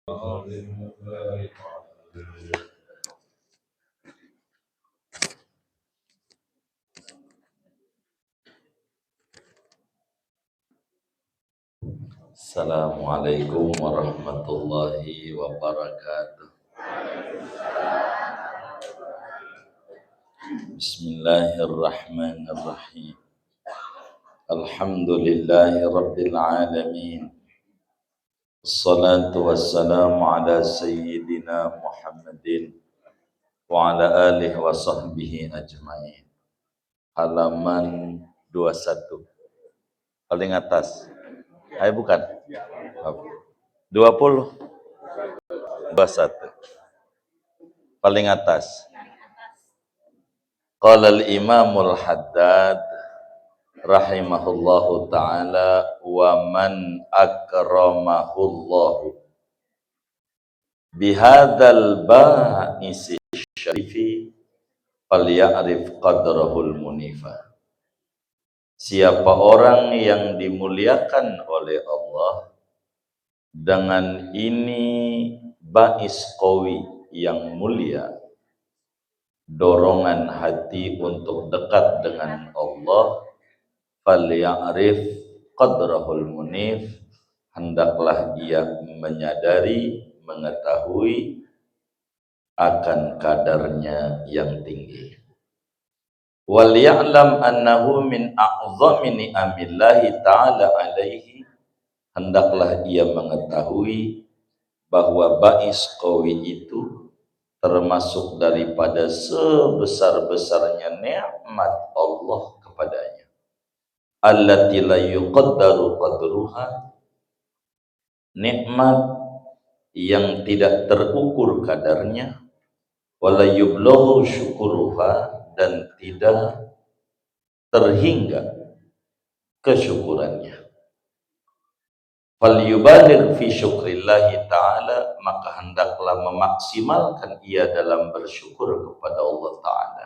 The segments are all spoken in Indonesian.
Assalamualaikum warahmatullahi wabarakatuh. Bismillahirrahmanirrahim. Alhamdulillahi rabbil alamin. Assalatu wassalamu ala sayyidina Muhammadin wa ala alihi wa sahbihi ajmain. Halaman 21. Paling atas. Bukan. 20. 21. Paling atas. Qala al-Imamul Haddad rahimahullahu ta'ala wa man akramahullahu bihadzal ba'isi syarifi falya'rif qadrahul munifa. Siapa orang yang dimuliakan oleh Allah dengan ini ba'is qawi yang mulia, dorongan hati untuk dekat dengan Allah, falya'rif qadrahul munif, hendaklah ia menyadari, mengetahui akan kadarnya yang tinggi. Wal ya'lam annahu min a'zami ni'amillahi ta'ala alaihi, hendaklah ia mengetahui bahwa ba'is qawi itu termasuk daripada sebesar-besarnya nikmat Allah kepadanya. Allati la yuqaddaru qadruha, nikmat yang tidak terukur kadarnya, wala yublaghu syukuruha, dan tidak terhingga kesyukurannya. Fal yubaligh fi syukrillahi ta'ala, maka hendaklah memaksimalkan ia dalam bersyukur kepada Allah Ta'ala.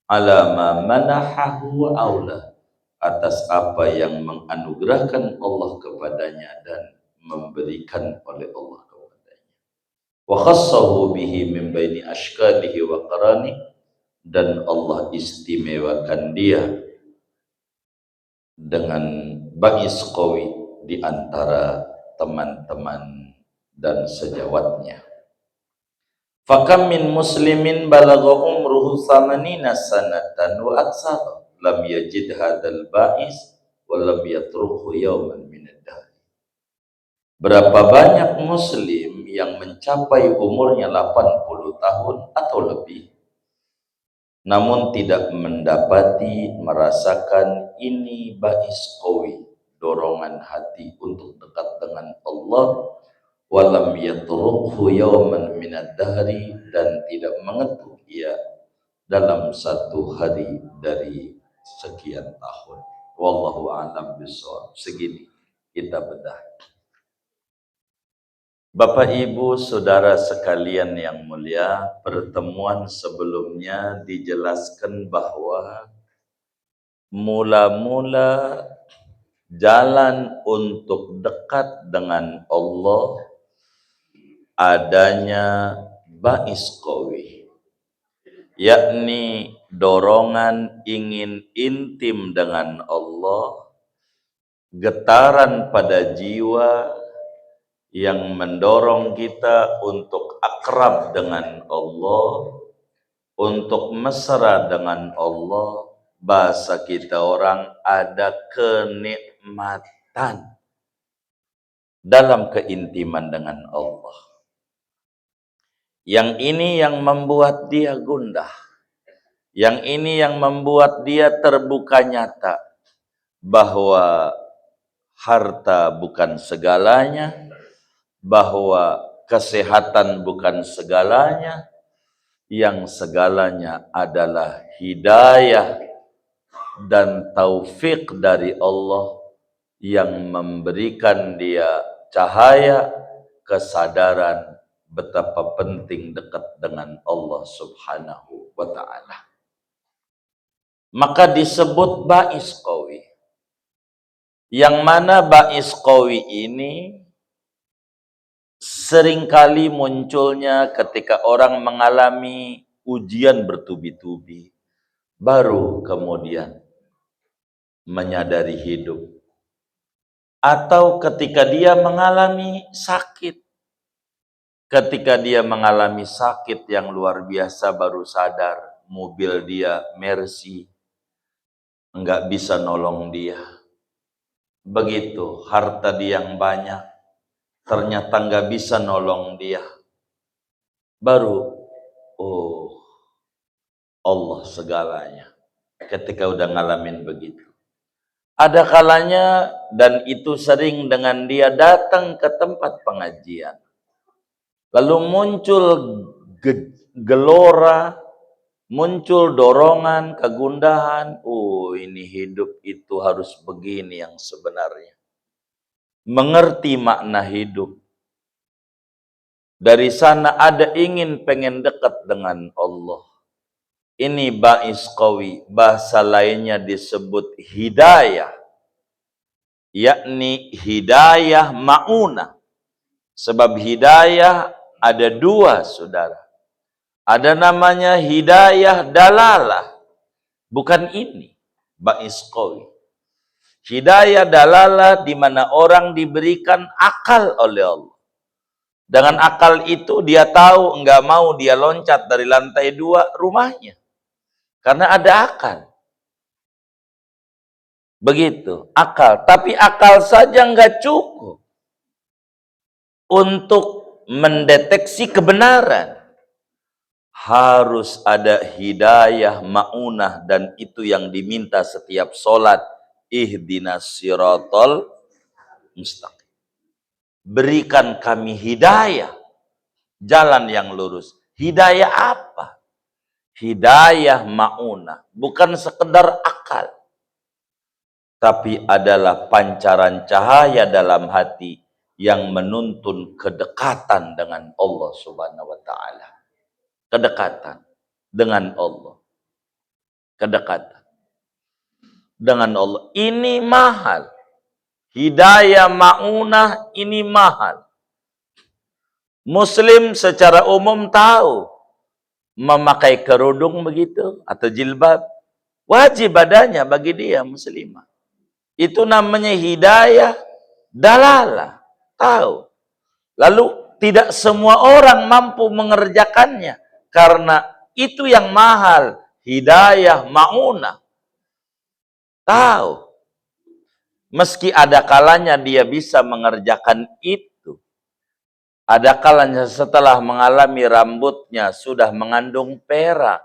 Ala ma manahahu aula, atas apa yang menganugerahkan Allah kepadanya dan memberikan oleh Allah kepadanya. Wa khassahu bihi min baini ashkalihi wa qarani, dan Allah istimewakan dia dengan ba'is qawi di antara teman-teman dan sejawatnya. Fakam min muslimin balagha umruhu samanina sanatan wa aksara lam yajid hadzal ba'is wa lam yatruhu yawman min ad-dahr. Berapa banyak muslim yang mencapai umurnya 80 tahun atau lebih, namun tidak mendapati, merasakan ini ba'is qawi, dorongan hati untuk dekat dengan Allah, walam yatrukhu yawman minad dahri, dan tidak mengetuk ia dalam satu hari dari sekian tahun. Wallahu a'lam bishawab. Segini kita bedah. Bapak Ibu Saudara sekalian yang mulia, pertemuan sebelumnya dijelaskan bahwa mula-mula jalan untuk dekat dengan Allah adanya ba'is qawi, yakni dorongan ingin intim dengan Allah, getaran pada jiwa yang mendorong kita untuk akrab dengan Allah, untuk mesra dengan Allah. Bahasa kita orang, ada kenikmatan dalam keintiman dengan Allah. Yang ini yang membuat dia gundah, yang ini yang membuat dia terbuka nyata bahwa harta bukan segalanya, bahwa kesehatan bukan segalanya, yang segalanya adalah hidayah dan taufik dari Allah yang memberikan dia cahaya kesadaran betapa penting dekat dengan Allah Subhanahu wa ta'ala. Maka disebut ba'is qawi, yang mana ba'is qawi ini seringkali munculnya ketika orang mengalami ujian bertubi-tubi, baru kemudian menyadari hidup. Atau ketika dia mengalami sakit. Ketika dia mengalami sakit yang luar biasa baru sadar mobil dia Mercy enggak bisa nolong dia. Begitu, harta dia yang banyak ternyata enggak bisa nolong dia. Baru, oh, Allah segalanya. Ketika udah ngalamin begitu. Ada kalanya, dan itu sering dengan dia datang ke tempat pengajian. Lalu muncul gelora, muncul dorongan, kegundahan. Oh, ini hidup itu harus begini yang sebenarnya. Mengerti makna hidup. Dari sana ada ingin pengen dekat dengan Allah. Ini ba'is qawi, bahasa lainnya disebut hidayah. Yakni hidayah ma'unah. Sebab hidayah ada dua, saudara. Ada namanya hidayah dalalah. Bukan ini, ba'is qawi. Hidayah dalalah di mana orang diberikan akal oleh Allah. Dengan akal itu dia tahu enggak mau dia loncat dari lantai 2 rumahnya. Karena ada akal. Begitu, akal. Tapi akal saja enggak cukup untuk mendeteksi kebenaran. Harus ada hidayah ma'unah, dan itu yang diminta setiap sholat. Ihdinas siratal mustaqim. Berikan kami hidayah, jalan yang lurus. Hidayah apa? Hidayah ma'unah, bukan sekedar akal, tapi adalah pancaran cahaya dalam hati yang menuntun kedekatan dengan Allah Subhanahu wa taala. Kedekatan dengan Allah. Kedekatan dengan Allah. Ini mahal. Hidayah ma'unah ini mahal. Muslim secara umum tahu memakai kerudung begitu atau jilbab wajib badannya bagi dia muslimah. Itu namanya hidayah dalalah, tahu. Lalu tidak semua orang mampu mengerjakannya karena itu yang mahal, hidayah ma'unah. Tahu. Meski ada kalanya dia bisa mengerjakan itu. Ada kalanya setelah mengalami rambutnya sudah mengandung perak.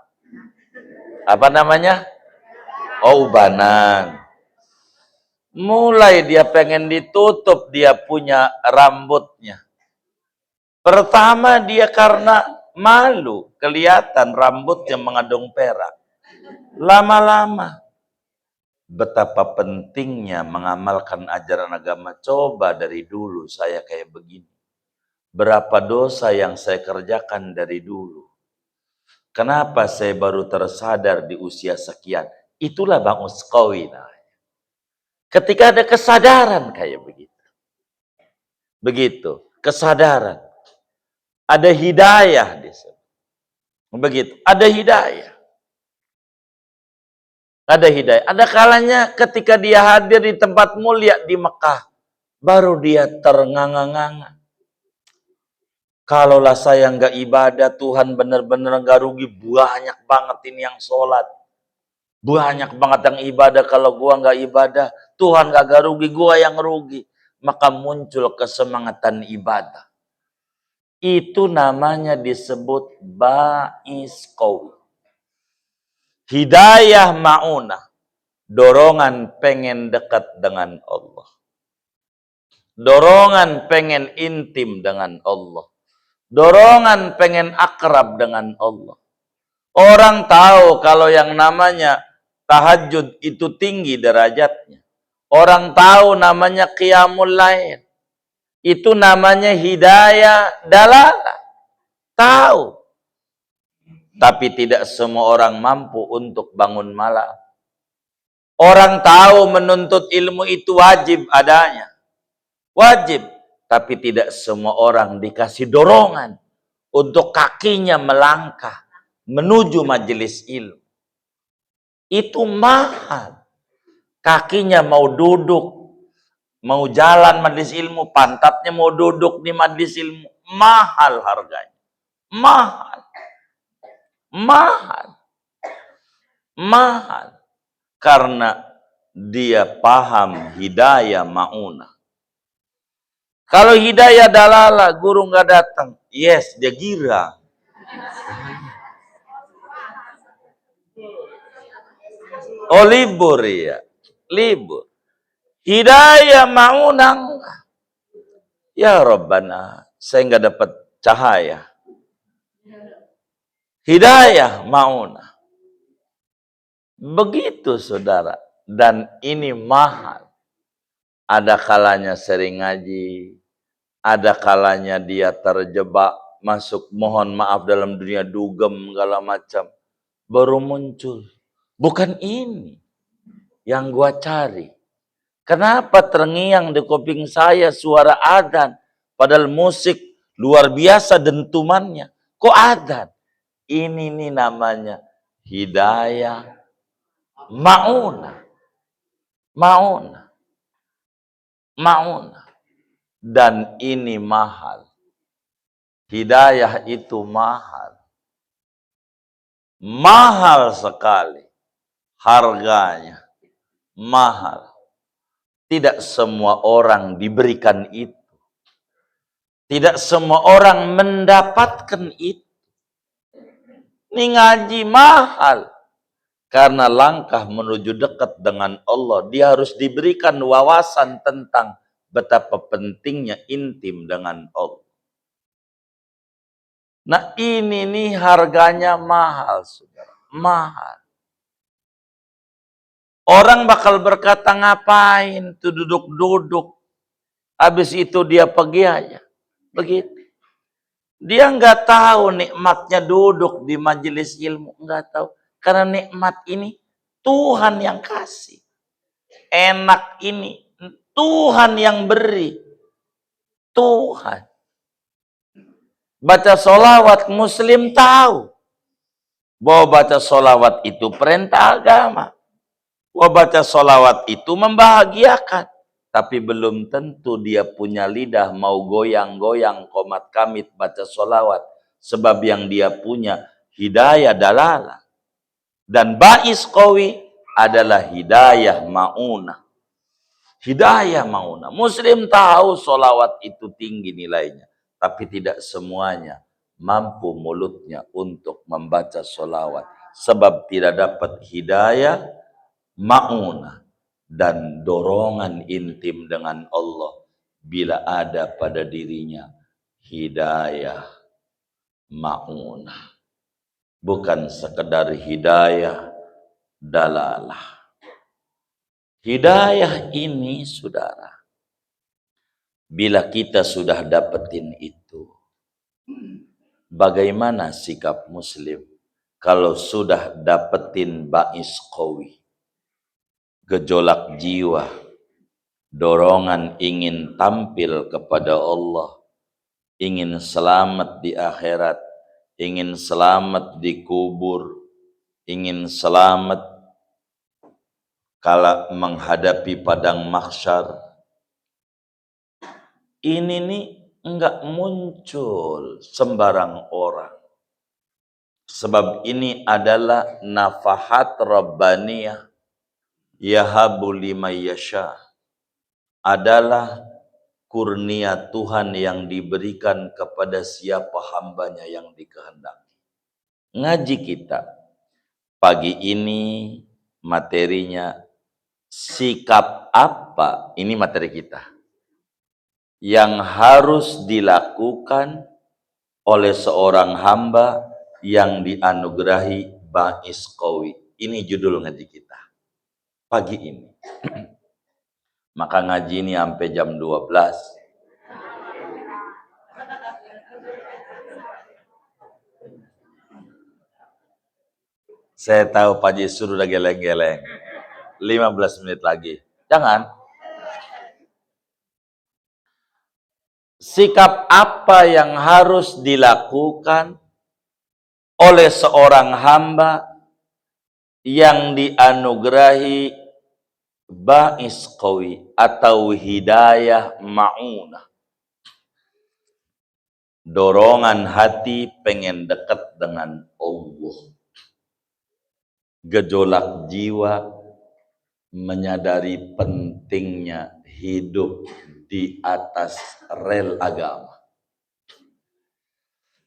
Apa namanya? Oh, ubanan. Mulai dia pengen ditutup dia punya rambutnya. Pertama dia karena malu, kelihatan rambutnya mengandung perak. Lama-lama, betapa pentingnya mengamalkan ajaran agama. Coba dari dulu saya kayak begini. Berapa dosa yang saya kerjakan dari dulu. Kenapa saya baru tersadar di usia sekian? Itulah Bang Uskawi. Ketika ada kesadaran kayak begitu. Begitu, kesadaran. Ada hidayah di sana. Begitu, ada hidayah. Ada hidayah. Ada kalanya ketika dia hadir di tempat mulia di Mekah, baru dia ternganga-nganga. Kalaulah saya nggak ibadah, Tuhan benar-benar nggak rugi. Banyak banget ini yang sholat. Banyak banget yang ibadah. Kalau gua nggak ibadah, Tuhan nggak rugi, gua yang rugi. Maka muncul kesemangatan ibadah. Itu namanya disebut ba'is qawi. Hidayah ma'unah. Dorongan pengen dekat dengan Allah. Dorongan pengen intim dengan Allah. Dorongan pengen akrab dengan Allah. Orang tahu kalau yang namanya tahajud itu tinggi derajatnya. Orang tahu namanya qiyamul lail. Itu namanya hidayah dalalah. Tahu. Tapi tidak semua orang mampu untuk bangun malam. Orang tahu menuntut ilmu itu wajib adanya. Wajib. Tapi tidak semua orang dikasih dorongan untuk kakinya melangkah menuju majelis ilmu. Itu mahal. Kakinya mau duduk, mau jalan majelis ilmu, pantatnya mau duduk di majelis ilmu. Mahal harganya. Mahal. Mahal. Mahal. Karena dia paham hidayah ma'unah. Kalau hidayah dalalah, guru nggak datang. Yes, dia gira. Oh, libur ya. Libur. Hidayah ma'unah. Ya Rabbana, saya nggak dapat cahaya. Hidayah ma'unah. Begitu saudara. Dan ini mahal. Ada kalanya sering ngaji, ada kalanya dia terjebak, masuk mohon maaf dalam dunia dugem segala macam. Baru muncul. Bukan ini yang gua cari. Kenapa terngiang di kuping saya suara adzan, padahal musik luar biasa dentumannya. Kok adzan? Ini nih namanya hidayah ma'unah. Ma'unah. Ma'unah. Dan ini mahal. Hidayah itu mahal. Mahal sekali. Harganya. Mahal. Tidak semua orang diberikan itu. Tidak semua orang mendapatkan itu. Ini ngaji mahal. Karena langkah menuju dekat dengan Allah, dia harus diberikan wawasan tentang betapa pentingnya intim dengan Allah. Nah ini nih harganya mahal, saudara. Mahal. Orang bakal berkata, ngapain tuh duduk-duduk. Habis itu dia pergi aja. Begitu. Dia nggak tahu nikmatnya duduk di majelis ilmu. Nggak tahu. Karena nikmat ini Tuhan yang kasih. Enak ini Tuhan yang beri. Tuhan. Baca sholawat, muslim tahu bahwa baca sholawat itu perintah agama. Bahwa baca sholawat itu membahagiakan. Tapi belum tentu dia punya lidah mau goyang-goyang qomat kamit baca sholawat. Sebab yang dia punya hidayah dalalah. Dan ba'is qawi adalah hidayah ma'unah. Hidayah ma'unah. Muslim tahu sholawat itu tinggi nilainya. Tapi tidak semuanya mampu mulutnya untuk membaca sholawat. Sebab tidak dapat hidayah ma'unah. Dan dorongan intim dengan Allah. Bila ada pada dirinya hidayah ma'unah. Bukan sekedar hidayah dalalah. Hidayah ini, saudara, bila kita sudah dapetin itu, bagaimana sikap muslim kalau sudah dapetin ba'is qawi, gejolak jiwa, dorongan ingin tampil kepada Allah, ingin selamat di akhirat, ingin selamat di kubur, ingin selamat kala menghadapi padang mahsyar. Ini nih enggak muncul sembarang orang. Sebab ini adalah nafahat rabbaniyah yahabu liman yasha. Adalah kurnia Tuhan yang diberikan kepada siapa hambanya yang dikehendaki. Ngaji kita pagi ini materinya sikap apa? Ini materi kita. Yang harus dilakukan oleh seorang hamba yang dianugerahi ba'is qawi. Ini judul ngaji kita pagi ini. Maka ngaji ini sampai jam 12. Saya tahu Pak Haji suruh udah geleng-geleng. 15 menit lagi. Jangan. sikap apa yang harus dilakukan oleh seorang hamba yang dianugerahi ba'is qawi atau hidayah ma'unah, dorongan hati pengen dekat dengan Allah, gejolak jiwa menyadari pentingnya hidup di atas rel agama.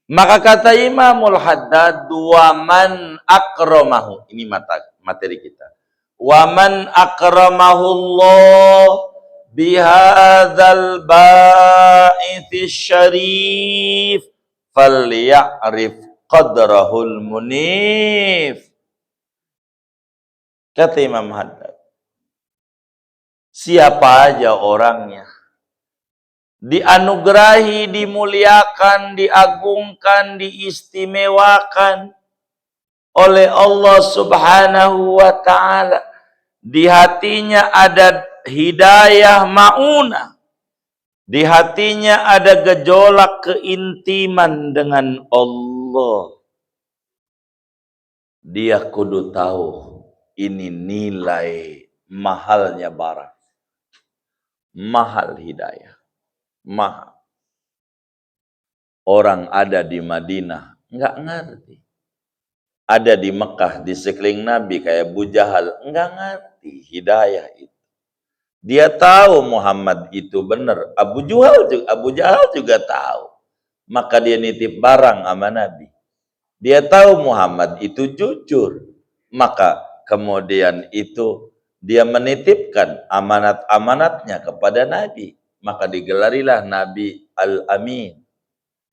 Maka kata Imamul Haddad, wa man akramahu, ini materi kita. Wa man akramahu Allah bihadzal ba'its syarif falya'rif qadrahul munif. Kata Imam Haddad, siapa aja orangnya dianugerahi, dimuliakan, diagungkan, diistimewakan oleh Allah Subhanahu wa ta'ala, di hatinya ada hidayah ma'unah, di hatinya ada gejolak keintiman dengan Allah, dia kudu tahu ini nilai mahalnya barang, mahal hidayah, mahal. Orang ada di Madinah nggak ngerti, ada di Mekah di sekeliling Nabi kayak Abu Jahal nggak ngerti hidayah itu. Dia tahu Muhammad itu benar, Abu Jahal juga tahu, maka dia nitip barang sama Nabi. Dia tahu Muhammad itu jujur, maka kemudian itu dia menitipkan amanat-amanatnya kepada Nabi, maka digelarilah Nabi Al-Amin.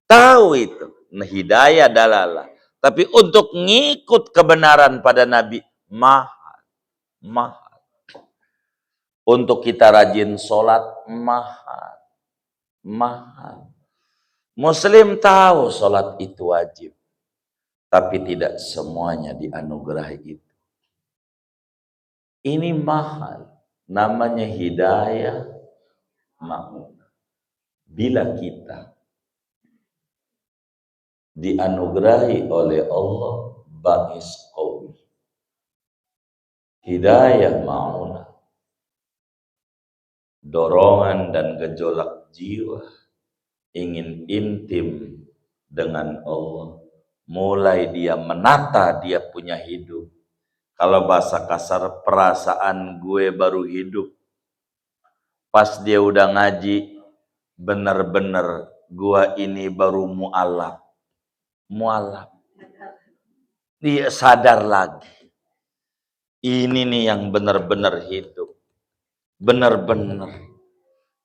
Tahu itu, hidayah dalalah. Tapi untuk ngikut kebenaran pada Nabi, mahal. Mahal. Untuk kita rajin sholat, mahal. Mahal. Muslim tahu sholat itu wajib, tapi tidak semuanya dianugerahi itu. Ini mahal. Namanya hidayah ma'unah. Bila kita dianugerahi oleh Allah ba'is qawi, hidayah ma'unah, dorongan dan gejolak jiwa ingin intim dengan Allah, mulai dia menata dia punya hidup. Kalau bahasa kasar, perasaan gue baru hidup pas dia udah ngaji, bener-bener gue ini baru mu'alaf. Dia sadar lagi, ini nih yang benar-benar hidup, benar-benar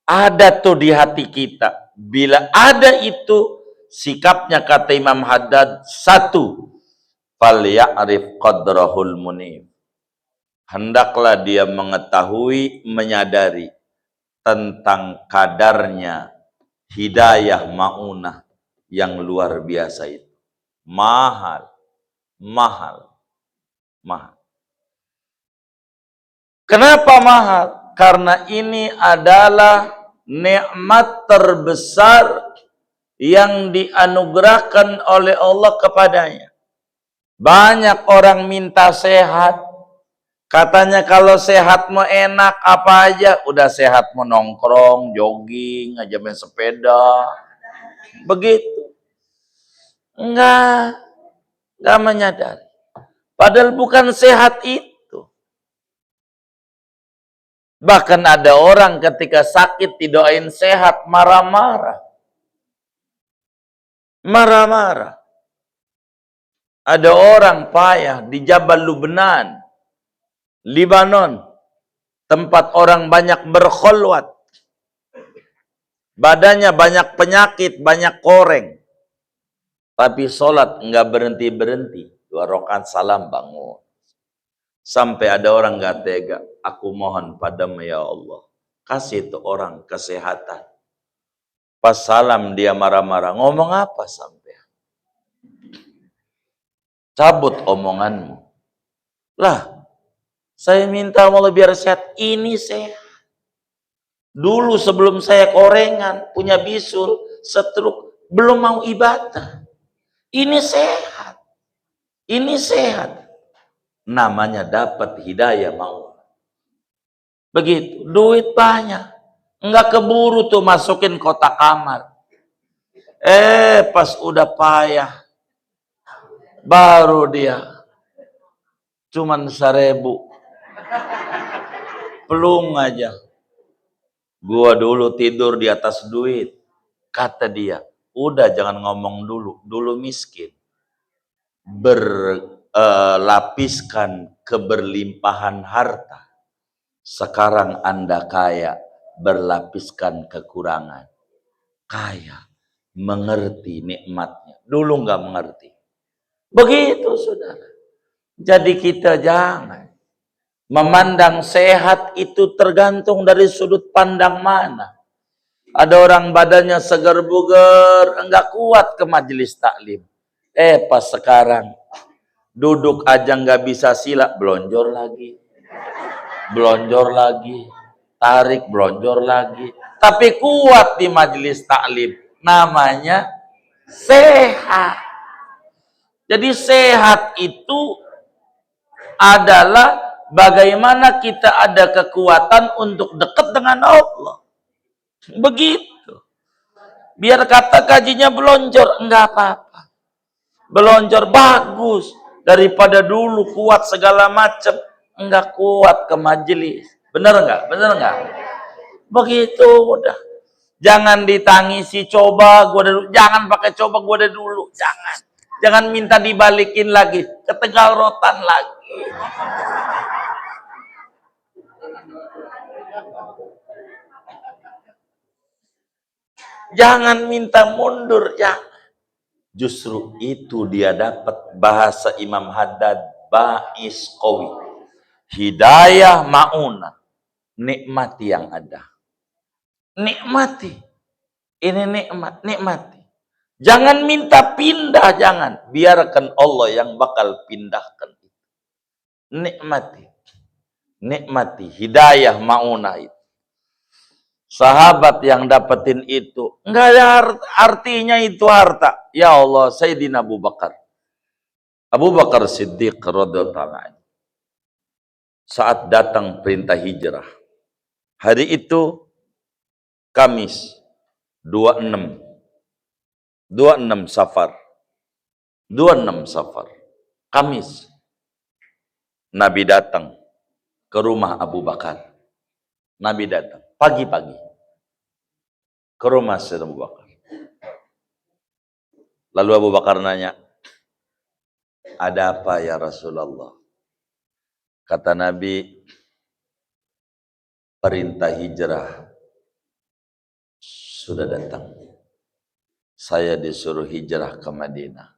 ada tuh di hati kita. Bila ada itu sikapnya, kata Imam Haddad, satu, falya'rif qadrahul munif, hendaklah dia mengetahui, menyadari tentang kadarnya hidayah ma'unah yang luar biasa itu. Mahal. Kenapa mahal? Karena ini adalah nikmat terbesar yang dianugerahkan oleh Allah kepadanya. Banyak orang minta sehat. Katanya kalau sehat mau enak apa aja. Udah sehat mau nongkrong, jogging, aja main sepeda. Begitu. Enggak menyadari. Padahal bukan sehat itu. Bahkan ada orang ketika sakit didoain sehat, marah-marah. Ada orang payah di Jabal Lubnan, Libanon, tempat orang banyak berkholwat. Badannya banyak penyakit, banyak koreng. Tapi sholat enggak berhenti-berhenti. 2 rakaat salam bangun. Sampai ada orang enggak tega. Aku mohon padamu ya Allah, kasih tuh orang kesehatan. Pas salam dia marah-marah. Ngomong apa sampai? Cabut omonganmu. Lah, saya minta Allah biar sehat. Ini sehat. Dulu sebelum saya korengan, punya bisul, stroke, belum mau ibadah. Ini sehat. Ini sehat. Namanya dapat hidayah mau. Begitu, duit banyak. Enggak keburu tuh masukin kotak kamar. Pas udah payah, baru dia cuman 1.000. Pelung aja. Gua dulu tidur di atas duit. Kata dia, udah jangan ngomong dulu miskin. Berlapiskan keberlimpahan harta. Sekarang Anda kaya, berlapiskan kekurangan. Kaya, mengerti nikmatnya. Dulu nggak mengerti. Begitu, saudara. Jadi kita jangan memandang sehat itu tergantung dari sudut pandang mana. Ada orang badannya segar bugar, enggak kuat ke majelis taklim. Pas sekarang duduk aja nggak bisa sila, blonjor lagi. Tarik, blonjor lagi. Tapi kuat di majelis taklim. Namanya sehat. Jadi sehat itu adalah bagaimana kita ada kekuatan untuk dekat dengan Allah. Begitu. Biar kata gajinya belonjor, enggak apa-apa. Belonjor bagus. Daripada dulu kuat segala macam, enggak kuat ke majelis. Bener enggak? Begitu udah. Jangan ditangisi, coba gua dulu. Jangan pakai coba gua dulu. Jangan minta dibalikin lagi. Ke Tegal Rotan lagi. Jangan minta mundur, jangan. Justru itu dia dapat bahasa Imam Haddad, ba'is qawi. Hidayah ma'una. Nikmati yang ada. Nikmati. Ini nikmati. Jangan minta pindah, jangan. Biarkan Allah yang bakal pindahkan. Nikmati. Hidayah ma'una itu. Sahabat yang dapetin itu, enggak ada artinya itu harta. Ya Allah, Sayyidina Abu Bakar Siddiq radhiyallahu ta'ala saat datang perintah hijrah. Hari itu Kamis 26 Safar. Kamis. Nabi datang ke rumah Abu Bakar. Nabi datang pagi-pagi ke rumah Sayyidina Abu Bakar. Lalu Abu Bakar nanya, ada apa ya Rasulullah? Kata Nabi, perintah hijrah sudah datang. Saya disuruh hijrah ke Madinah.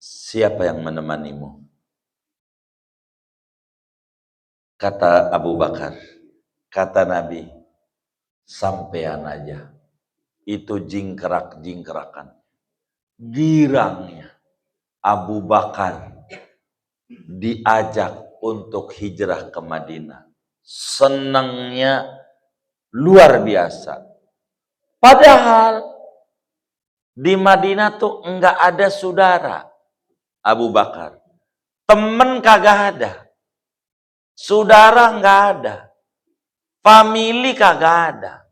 Siapa yang menemanimu? Kata Abu Bakar, kata Nabi, sampean aja. Itu jingkrak-jingkrakan. Girangnya Abu Bakar diajak untuk hijrah ke Madinah. Senangnya luar biasa. Padahal di Madinah tuh enggak ada saudara Abu Bakar. Temen kagak ada. Saudara enggak ada. Famili kagak ada.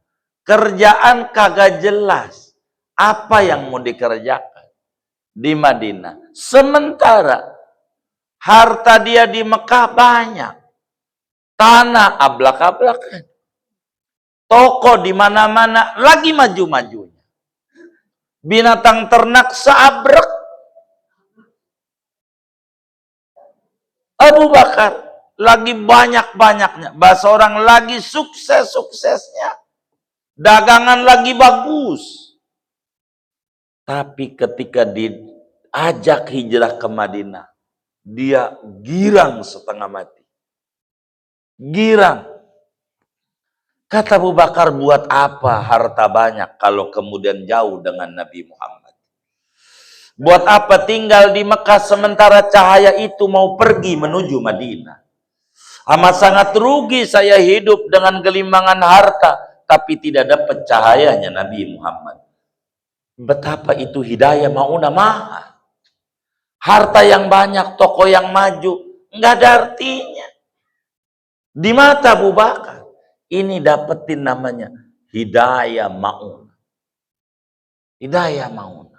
Kerjaan kagak jelas. Apa yang mau dikerjakan di Madinah? Sementara harta dia di Mekah banyak. Tanah ablak-ablakan. Toko di mana-mana lagi maju-majunya. Binatang ternak seabrek. Abu Bakar lagi banyak-banyaknya. Bahasa orang lagi sukses-suksesnya. Dagangan lagi bagus. Tapi ketika diajak hijrah ke Madinah, dia girang setengah mati. Girang. Kata Abu Bakar, buat apa harta banyak kalau kemudian jauh dengan Nabi Muhammad? Buat apa tinggal di Mekah sementara cahaya itu mau pergi menuju Madinah? Amat sangat rugi saya hidup dengan gelimbangan harta, tapi tidak dapat cahayanya Nabi Muhammad. Betapa itu hidayah mauna mahal. Harta yang banyak, toko yang maju, nggak ada artinya. Di mata Abu Bakar, ini dapetin namanya hidayah mauna. Hidayah mauna.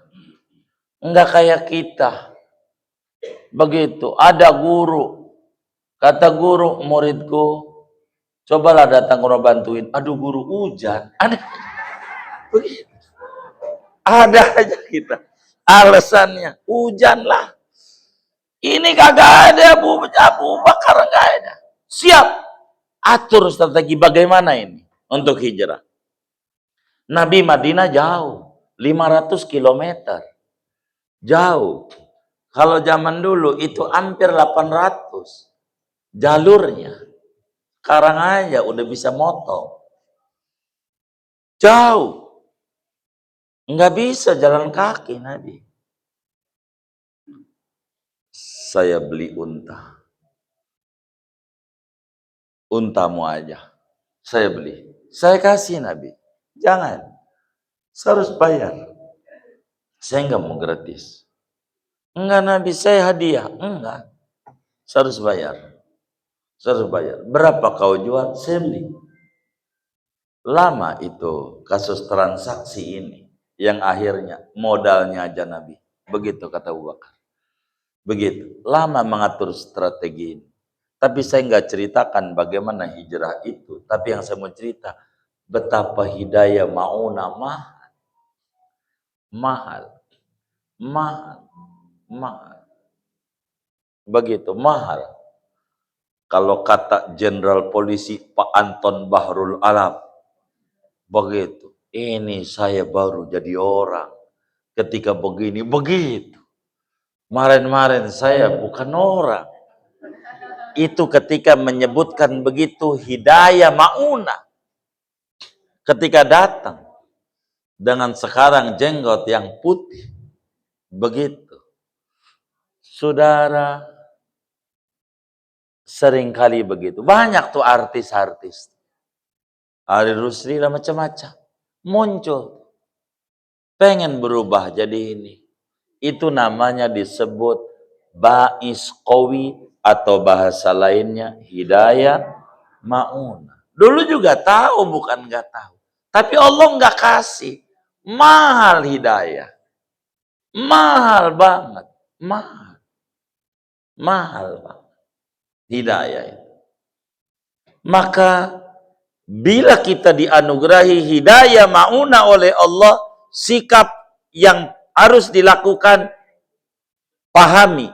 Enggak kayak kita. Begitu, ada guru. Kata guru, muridku, cobalah datang guru bantuin. Aduh guru, hujan. Begitu. Ada aja kita. Alasannya, hujan lah. Ini kagak ada Abu Bakar, enggak ada. Siap. Atur strategi bagaimana ini untuk hijrah. Nabi Madinah jauh. 500 kilometer. Jauh. Kalau zaman dulu itu hampir 800 jalurnya. Sekarang aja udah bisa motong. Jauh. Nggak bisa jalan kaki Nabi. Saya beli unta. Untamu aja. Saya beli. Saya kasih Nabi. Jangan. Saya harus bayar. Saya nggak mau gratis. Enggak Nabi, saya hadiah. Enggak. Saya harus bayar. Saya harus bayar. Berapa kau jual? Saya beli. Lama itu kasus transaksi ini. Yang akhirnya modalnya aja Nabi. Begitu kata Abu Bakar. Begitu. Lama mengatur strategi ini. Tapi saya nggak ceritakan bagaimana hijrah itu. Tapi yang saya mau cerita, betapa hidayah mauna mahal. Mahal. Mahal. Mahal. Begitu, mahal. Kalau kata Jenderal Polisi Pak Anton Bahrul Alam, begitu. Ini saya baru jadi orang. Ketika begini, begitu. Kemarin-kemarin saya bukan orang. Itu ketika menyebutkan begitu hidayah mauna. Ketika datang dengan sekarang jenggot yang putih. Begitu. Saudara, seringkali begitu. Banyak tuh artis-artis. Ari Rusli lah macam-macam. Muncul. Pengen berubah jadi ini. Itu namanya disebut ba'is qawi atau bahasa lainnya hidayah mauna. Dulu juga tahu, bukan nggak tahu. Tapi Allah nggak kasih. Mahal hidayah. Mahal banget. Mahal. Mahal banget. Hidayah itu. Maka bila kita dianugerahi hidayah mauna oleh Allah, sikap yang harus dilakukan, pahami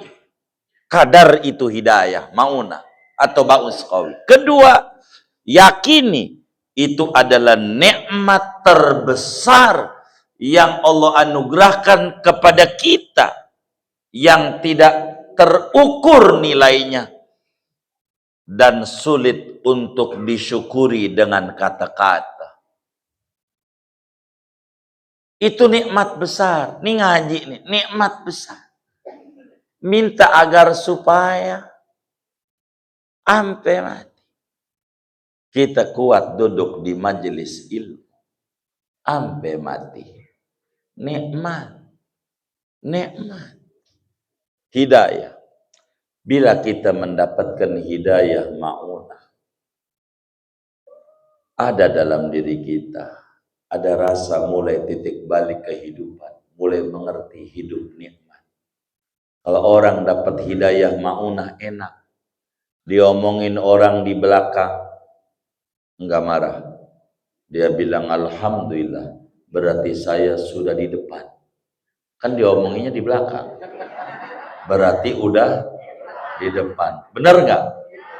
kadar itu hidayah mauna atau ba'us qawi. Kedua, yakini itu adalah nikmat terbesar yang Allah anugerahkan kepada kita yang tidak terukur nilainya dan sulit untuk disyukuri dengan kata-kata. Itu nikmat besar. Ini ngaji nih, nikmat besar. Minta agar supaya sampai mati kita kuat duduk di majelis ilmu sampai mati. Nikmat. Nikmat. Hidayah. Bila kita mendapatkan hidayah maunah, ada dalam diri kita, ada rasa mulai titik balik kehidupan, mulai mengerti hidup nikmat. Kalau orang dapat hidayah maunah enak, diomongin orang di belakang, enggak marah. Dia bilang alhamdulillah, berarti saya sudah di depan. Kan diomonginnya di belakang. Berarti udah di depan. Benar nggak?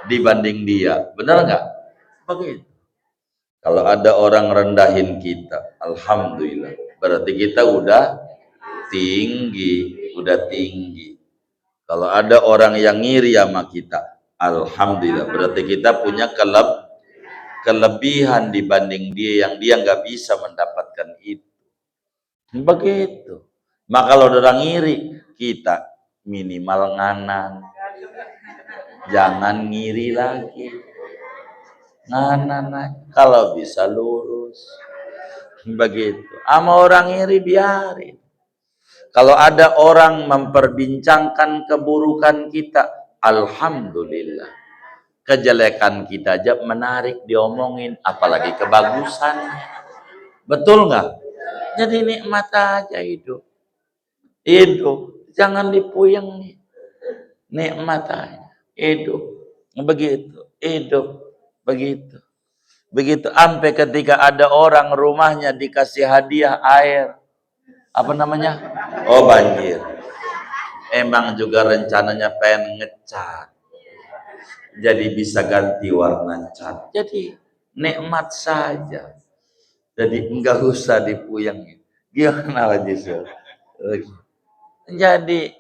Dibanding dia. Benar nggak? Begitu. Kalau ada orang rendahin kita, alhamdulillah, berarti kita udah tinggi, udah tinggi. Kalau ada orang yang ngiri sama kita, alhamdulillah, berarti kita punya kelebihan dibanding dia yang dia nggak bisa mendapatkan itu. Begitu. Maka kalau orang ngiri, kita minimal nganan, Jangan ngiri lagi. Kalau bisa lurus. Begitu. Sama orang iri biarin. Kalau ada orang memperbincangkan keburukan kita, alhamdulillah. Kejelekan kita aja menarik diomongin, apalagi kebagusannya. Betul nggak? Jadi nikmat aja hidup. Hidup, jangan dipuyeng nih. Nikmat aja. Hidup. Begitu. Hidup. Begitu. Begitu sampai ketika ada orang rumahnya dikasih hadiah air. Apa namanya? Oh, banjir. Emang juga rencananya pengen ngecat. Jadi bisa ganti warna cat. Jadi nikmat saja. Jadi enggak usah dipuyengin. Gimana Haji Sul? Jadi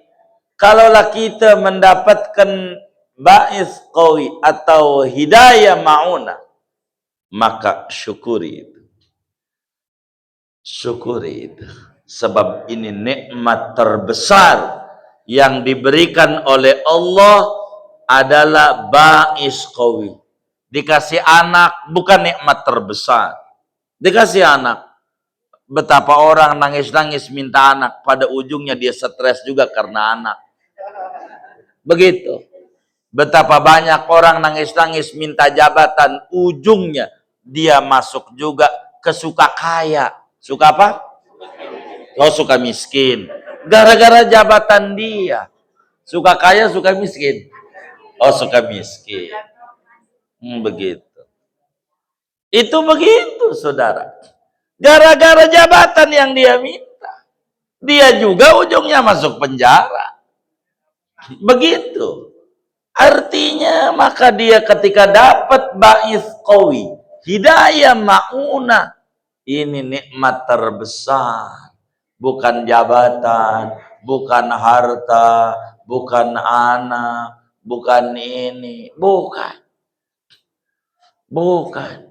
kalaulah kita mendapatkan ba'is qawi atau hidayah ma'una, maka syukuri itu. Syukuri itu. Sebab ini nikmat terbesar yang diberikan oleh Allah adalah ba'is qawi. Dikasih anak bukan nikmat terbesar. Dikasih anak. Betapa orang nangis-nangis minta anak, pada ujungnya dia stres juga karena anak. Begitu. Betapa banyak orang nangis-nangis minta jabatan, ujungnya dia masuk juga ke suka kaya. Suka apa? Oh, suka miskin. Gara-gara jabatan dia. Suka kaya, suka miskin. Oh, suka miskin. Begitu. Itu begitu, saudara. Gara-gara jabatan yang dia minta. Dia juga ujungnya masuk penjara. Begitu. Artinya maka dia ketika dapat ba'is qawi, hidayah ma'una, ini nikmat terbesar. Bukan jabatan, bukan harta, bukan anak, bukan ini, bukan. Bukan.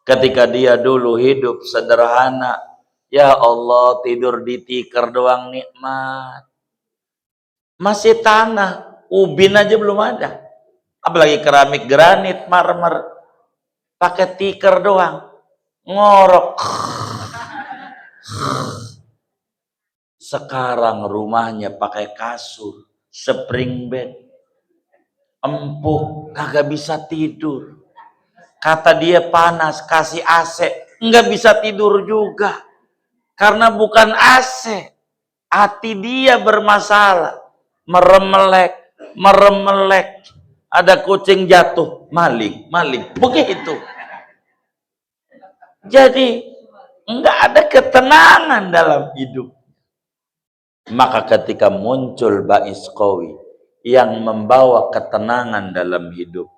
Ketika dia dulu hidup sederhana, ya Allah, tidur di tikar doang nikmat. Masih tanah, ubin aja belum ada. Apalagi keramik, granit, marmer. Pakai tikar doang. Ngorok. Sekarang rumahnya pakai kasur, spring bed. Empuk, kagak bisa tidur. Kata dia panas, kasih AC, nggak bisa tidur juga. Karena bukan AC, hati dia bermasalah. Meremelek. Ada kucing jatuh, maling. Begitu. Jadi, nggak ada ketenangan dalam hidup. Maka ketika muncul ba'is qawi yang membawa ketenangan dalam hidup,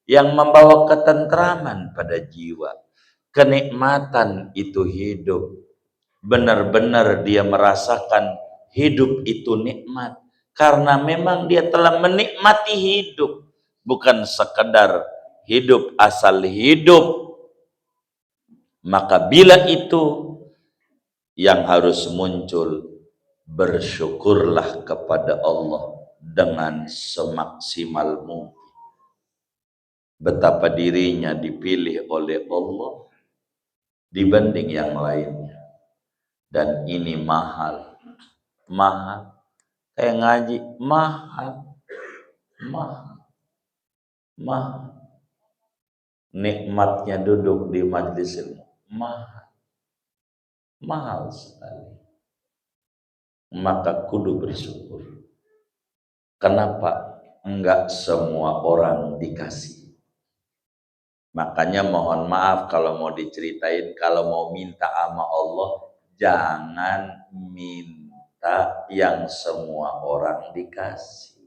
yang membawa ketentraman pada jiwa, kenikmatan itu hidup. Benar-benar dia merasakan hidup itu nikmat karena memang dia telah menikmati hidup, bukan sekedar hidup asal hidup. Maka bila itu yang harus muncul, bersyukurlah kepada Allah dengan semaksimal mungkin. Betapa dirinya dipilih oleh Allah dibanding yang lainnya. Dan ini mahal. Kayak ngaji, mahal. Nikmatnya duduk di majelis ilmu, mahal sekali. Maka kudu bersyukur. Kenapa? Enggak semua orang dikasih. Makanya mohon maaf kalau mau diceritain, kalau mau minta sama Allah, jangan minta yang semua orang dikasih.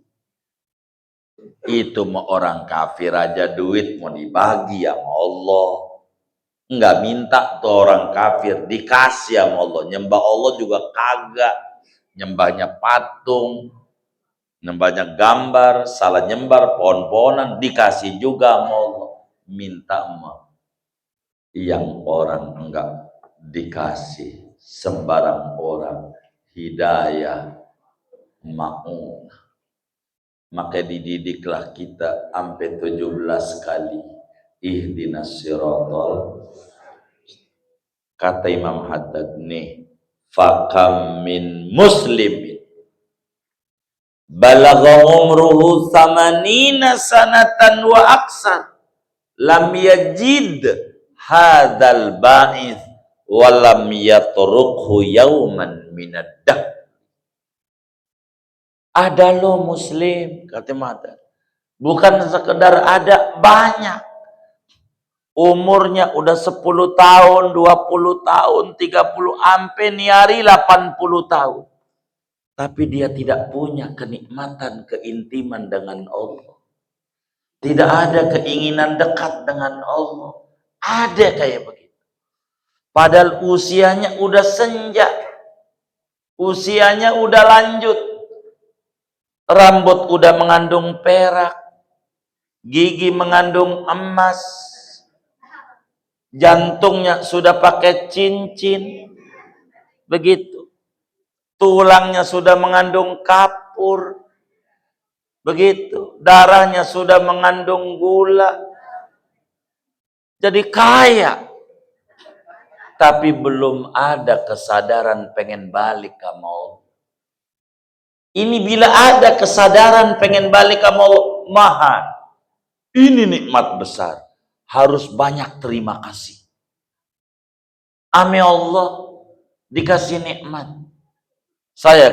Itu mau orang kafir aja duit mau dibagi sama Allah. Enggak minta tuh orang kafir dikasih sama Allah. Nyembah Allah juga kagak. Nyembahnya patung, nyembahnya gambar, salah nyembar, pohon-pohonan, dikasih juga sama Allah. Minta sama yang orang enggak dikasih sembarang orang hidayah ma'unah. Maka dididiklah kita sampai 17 kali. Ihdinas siratal. Kata Imam Haddad nih, fakam min muslimin balagha umruhu thamanina sanatan wa aksar lam yajid hadzal ba'ith wa lam yatrukhu yauman minad dah. Ada lo muslim, kata Mata. Bukan sekedar ada, banyak. Umurnya udah 10 tahun, 20 tahun, 30, sampai niari 80 tahun. Tapi dia tidak punya kenikmatan, keintiman dengan Allah. Tidak ada keinginan dekat dengan Allah. Ada kayak begitu. Padahal usianya udah senja. Usianya udah lanjut. Rambut udah mengandung perak. Gigi mengandung emas. Jantungnya sudah pakai cincin. Begitu. Tulangnya sudah mengandung kapur. Begitu. Darahnya sudah mengandung gula. Jadi kaya. Tapi belum ada kesadaran pengen balik ke Allah. Ini bila ada kesadaran pengen balik ke Allah, mahal. Ini nikmat besar. Harus banyak terima kasih. Ame Allah dikasih nikmat.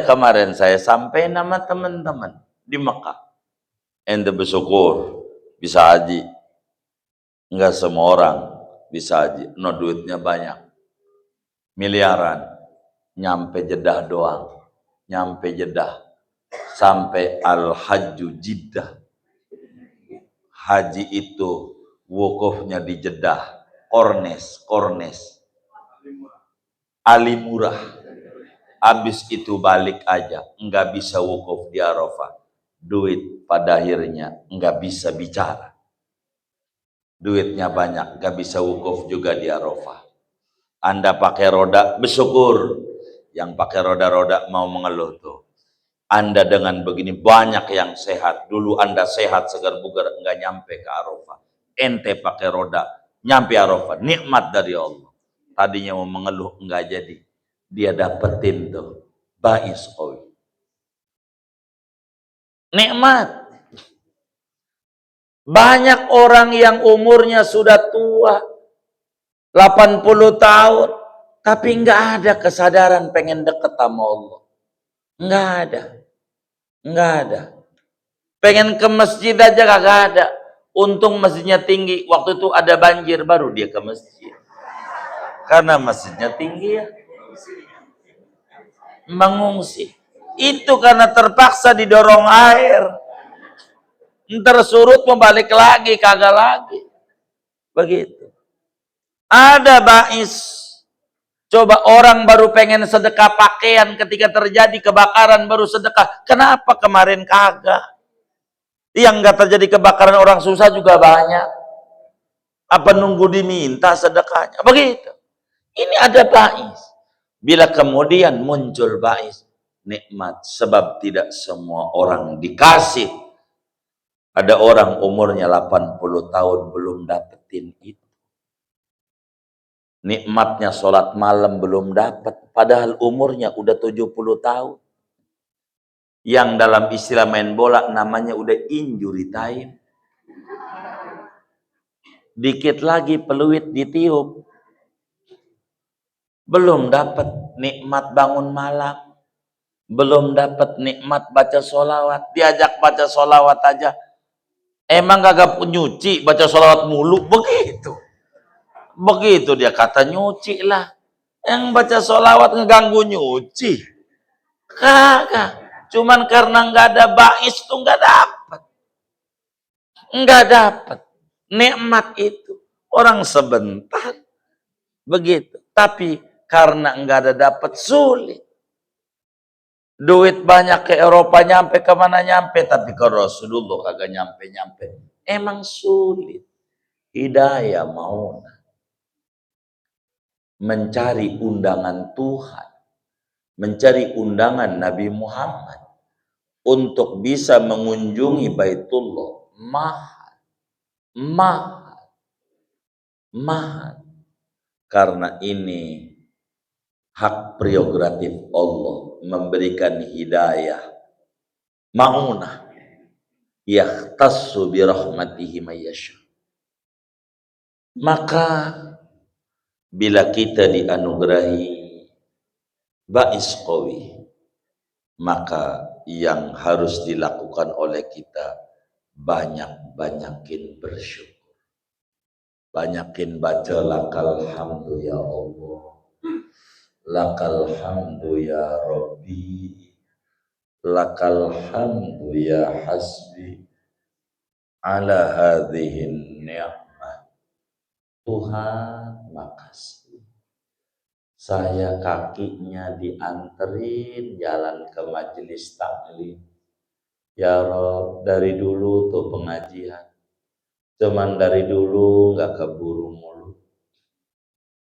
Kemarin saya sampai nama teman-teman di Mekah. Ente bersyukur bisa haji. Enggak semua orang bisa haji. No, duitnya banyak. Miliaran. Nyampe Jeddah doang. Nyampe Jeddah. Sampai Al-Hajju Jeddah. Haji itu wukufnya di Jeddah. Kornes. Ali Murah. Habis itu balik aja. Enggak bisa wukuf di Arafah. Duit pada akhirnya enggak bisa bicara. Duitnya banyak. Enggak bisa wukuf juga di Arafah. Anda pakai roda, bersyukur. Yang pakai roda-roda mau mengeluh tuh. Anda dengan begini banyak yang sehat. Dulu Anda sehat, segar bugar, enggak nyampe ke Arafah. Ente pakai roda, nyampe Arafah. Nikmat dari Allah. Tadinya mau mengeluh, enggak jadi. Dia dapetin tuh. Ba'is qawi. Nikmat. Banyak orang yang umurnya sudah tua. 80 tahun. Tapi enggak ada kesadaran pengen deket sama Allah. Enggak ada. Pengen ke masjid aja kagak ada. Untung masjidnya tinggi. Waktu itu ada banjir baru dia ke masjid. Karena masjidnya tinggi ya. Mengungsi. Itu karena terpaksa didorong air. Ntar surut mau balik lagi, kagak lagi. Begitu. Ada ba'is. Coba orang baru pengen sedekah pakaian ketika terjadi kebakaran baru sedekah. Kenapa kemarin kagak? Yang nggak terjadi kebakaran orang susah juga banyak. Apa nunggu diminta sedekahnya? Begitu. Ini ada ba'is. Bila kemudian muncul ba'is, nikmat. Sebab tidak semua orang dikasih. Ada orang umurnya 80 tahun belum dapetin itu. Nikmatnya sholat malam belum dapat. Padahal umurnya udah 70 tahun. Yang dalam istilah main bola namanya udah injury time. Dikit lagi peluit ditiup. Belum dapat nikmat bangun malam. Belum dapat nikmat baca sholawat. Diajak baca sholawat aja. Emang kagak nyuci baca sholawat mulu? Begitu dia kata nyuci lah. Yang baca sholawat ngeganggu nyuci. Kagak. Cuman karena nggak ada ba'is tuh nggak dapat. Nggak dapat. Nikmat itu. Orang sebentar. Begitu. Tapi karena nggak ada dapat sulit. Duit banyak ke Eropa nyampe kemana nyampe. Tapi ke Rasulullah kagak nyampe-nyampe. Emang sulit. Hidayah mau mencari undangan Tuhan, mencari undangan Nabi Muhammad, untuk bisa mengunjungi Baitullah mahal, mahal, mahal. Karena ini hak prerogatif Allah memberikan hidayah ma'unah yahtassu bi rahmatihi mayyasha. Maka bila kita dianugerahi bais qawi, maka yang harus dilakukan oleh kita banyak-banyakin bersyukur, banyakin baca lakal hamdu ya Allah, lakal hamdu ya Rabbi, lakal hamdu ya hasbi ala hadhihin ni'mah. Tuhan, makasih saya kakinya dianterin jalan ke majelis taklim. Ya Rob, dari dulu tuh pengajian, cuman dari dulu nggak keburu mulu,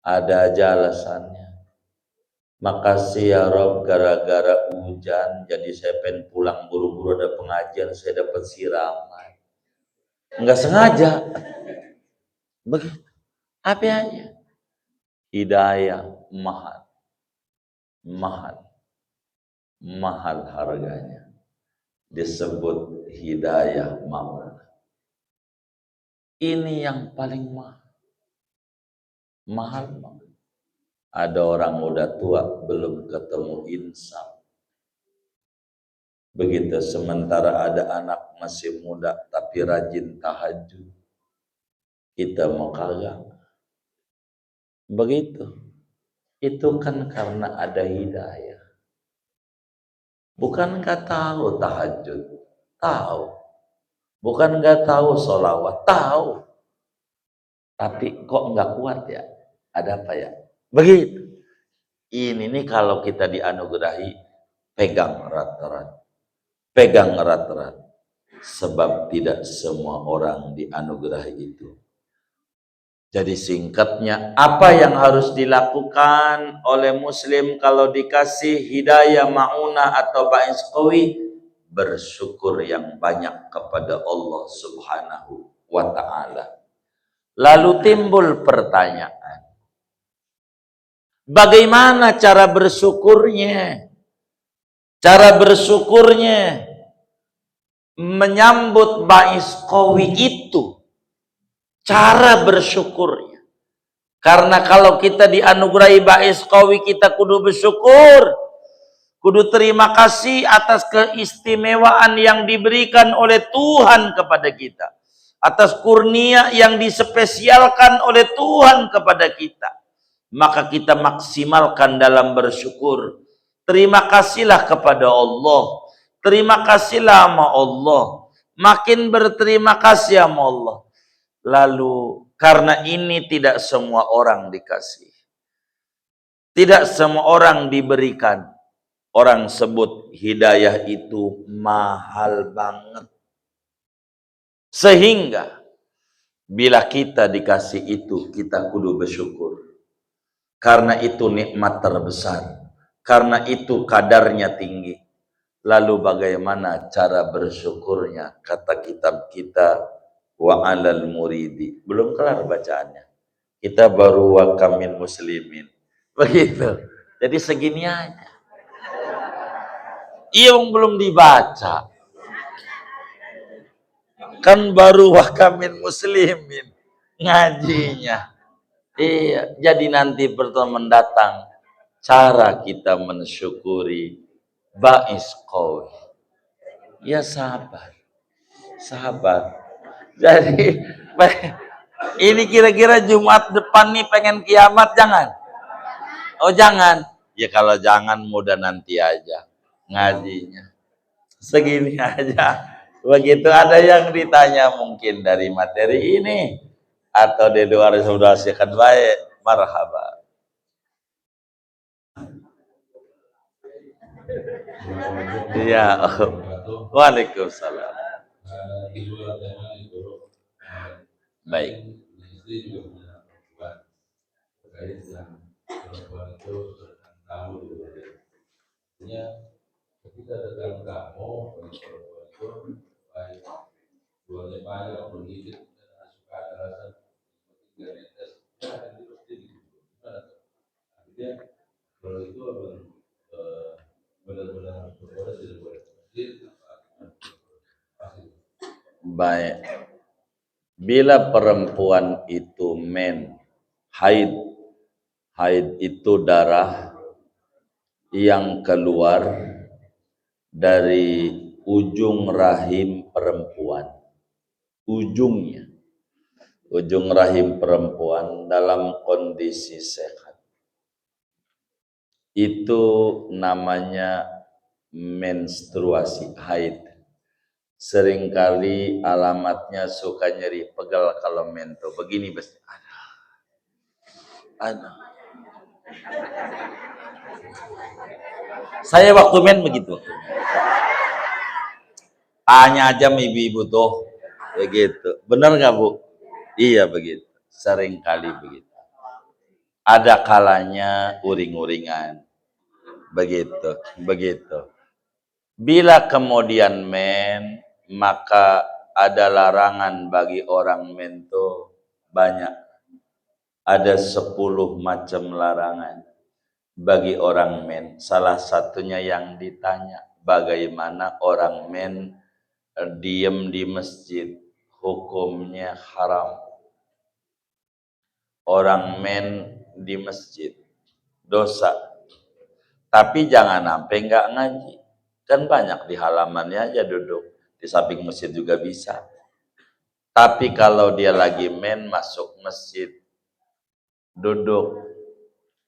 ada aja alasannya. Makasih ya Rob, gara-gara hujan jadi saya pengen pulang buru-buru, ada pengajian saya dapat siraman, nggak sengaja begitu. Apa aja hidayah mahal, mahal, mahal harganya, disebut hidayah ma'unah. Ini yang paling mahal, mahal banget. Ada orang udah tua belum ketemu insaf. Begitu sementara ada anak masih muda tapi rajin tahajud, kita mau kagak. Begitu. Itu kan karena ada hidayah. Bukan nggak tahu tahajud, tahu. Bukan nggak tahu sholawat, tahu. Tapi kok nggak kuat ya? Ada apa ya? Begitu. Ini nih kalau kita dianugerahi, pegang erat-erat. Pegang erat-erat. Sebab tidak semua orang dianugerahi itu. Jadi singkatnya, apa yang harus dilakukan oleh muslim kalau dikasih hidayah ma'unah atau ba'is qawi? Bersyukur yang banyak kepada Allah Subhanahu wa ta'ala. Lalu timbul pertanyaan, bagaimana cara bersyukurnya? Cara bersyukurnya menyambut ba'is qawi itu, cara bersyukurnya. Karena kalau kita dianugerahi ba'is qawi, kita kudu bersyukur, kudu terima kasih atas keistimewaan yang diberikan oleh Tuhan kepada kita, atas kurnia yang dispesialkan oleh Tuhan kepada kita. Maka kita maksimalkan dalam bersyukur. Terima kasihlah kepada Allah, terima kasihlah sama Allah, makin berterima kasih sama Allah. Lalu karena ini tidak semua orang dikasih, tidak semua orang diberikan. Orang sebut hidayah itu mahal banget. Sehingga bila kita dikasih itu, kita kudu bersyukur. Karena itu nikmat terbesar. Karena itu kadarnya tinggi. Lalu bagaimana cara bersyukurnya? Kata kitab kita, wa alal muridi. Belum kelar bacaannya. Kita baru wa kamin muslimin. Begitu. Jadi segini aja. Yang belum dibaca. Kan baru wa kamin muslimin ngajinya. Iya, jadi nanti pertemuan mendatang cara kita mensyukuri ba'is qawi. Ya sabar. Sabar. Jadi ini kira-kira Jumat depan nih pengen kiamat, jangan? Oh jangan. Ya kalau jangan mudah nanti aja ngajinya. Segini aja. Begitu ada yang ditanya mungkin dari materi ini atau di luar sudah sehat baik, marhaba. Iya. Waalaikumsalam. Baik. Ketika datang kamu, itu baik dua banyak sedikit dan suka ada rasa tiga netes, ya ini pasti gitu. Artinya kalau itu benar-benar berdoa tidak boleh masjid. Baik, bila perempuan itu haid, haid itu darah yang keluar dari ujung rahim perempuan, ujungnya, ujung rahim perempuan dalam kondisi sehat. Itu namanya menstruasi, haid. Seringkali alamatnya suka nyeri pegal kalau mento. Begini bes. Aduh. Saya waktu begitu. Tanya aja ibu-ibu tuh. Begitu. Benar nggak Bu? Iya begitu. Seringkali begitu. Ada kalanya uring-uringan. Begitu. Begitu. Bila kemudian maka ada larangan bagi orang mento banyak. Ada 10 macam larangan bagi orang Salah satunya yang ditanya, bagaimana orang diem di masjid, hukumnya haram. Orang di masjid, dosa. Tapi jangan sampai nggak ngaji. Kan banyak di halamannya aja duduk. Di samping masjid juga bisa. Tapi kalau dia lagi masuk masjid, duduk,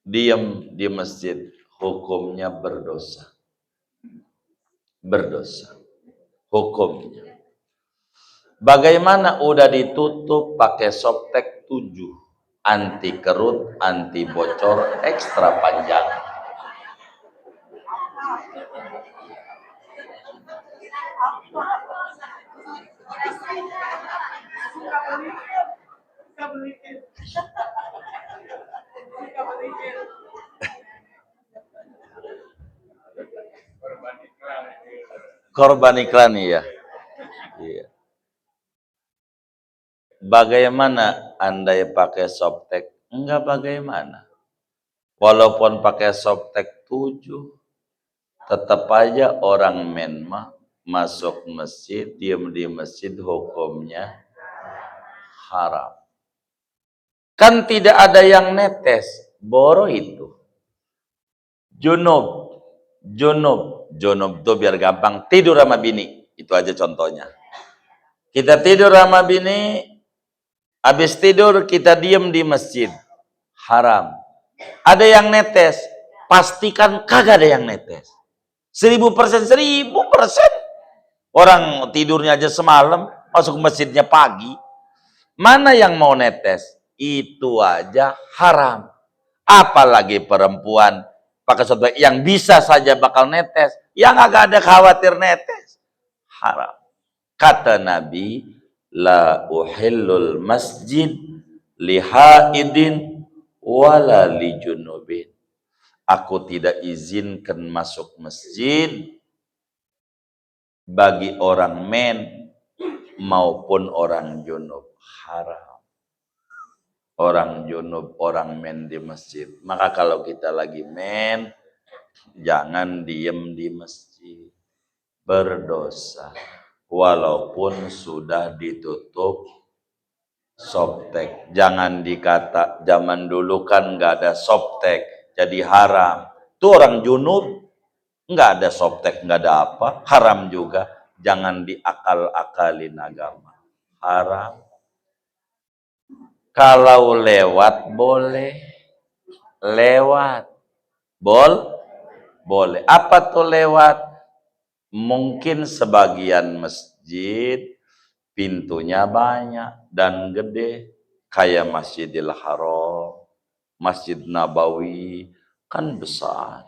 diem di masjid, hukumnya berdosa. Berdosa. Hukumnya. Bagaimana udah ditutup pakai softtek 7, anti kerut, anti bocor, ekstra panjang. Korban iklan ya. Iya. Bagaimana andai pakai softtek? Enggak bagaimana. Walaupun pakai softtek 7, tetap aja orang masuk masjid, diam di masjid, hukumnya haram. Kan tidak ada yang netes, boro itu. Junub tuh biar gampang, tidur sama bini. Itu aja contohnya. Kita tidur sama bini, habis tidur kita diam di masjid. Haram. Ada yang netes, pastikan kagak ada yang netes. 1000%. Orang tidurnya aja semalam, masuk masjidnya pagi. Mana yang mau netes? Itu aja haram. Apalagi perempuan pakai softtek yang bisa saja bakal netes, yang agak ada khawatir netes, haram. Kata Nabi, la uhillul masjid lihaidin wala lijunubin. Aku tidak izinkan masuk masjid bagi orang maupun orang junub, haram. Orang junub, orang di masjid. Maka kalau kita lagi jangan diem di masjid. Berdosa. Walaupun sudah ditutup softtek. Jangan dikata, zaman dulu kan nggak ada softtek, jadi haram. Tuh orang junub, nggak ada softtek, nggak ada apa, haram juga. Jangan diakal-akalin agama. Haram. Kalau lewat boleh. Lewat. Boleh. Apa tuh lewat? Mungkin sebagian masjid pintunya banyak dan gede. Kayak Masjidil Haram, Masjid Nabawi, kan besar.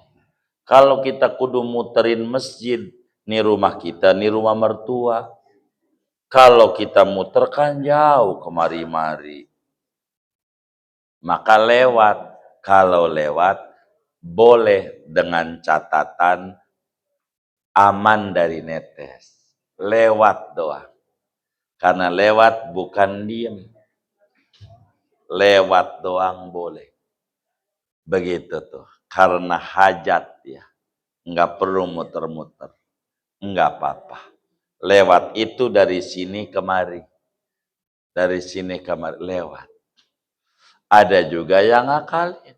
Kalau kita kudu muterin masjid, nih rumah kita, nih rumah mertua. Kalau kita muter kan jauh kemari-mari. Maka lewat. Kalau lewat, boleh dengan catatan aman dari netes, lewat doang. Karena lewat bukan diem, lewat doang boleh. Begitu tuh, karena hajat ya, nggak perlu muter-muter, nggak apa-apa. Lewat itu dari sini kemari, dari sini kemari lewat. Ada juga yang ngakalin.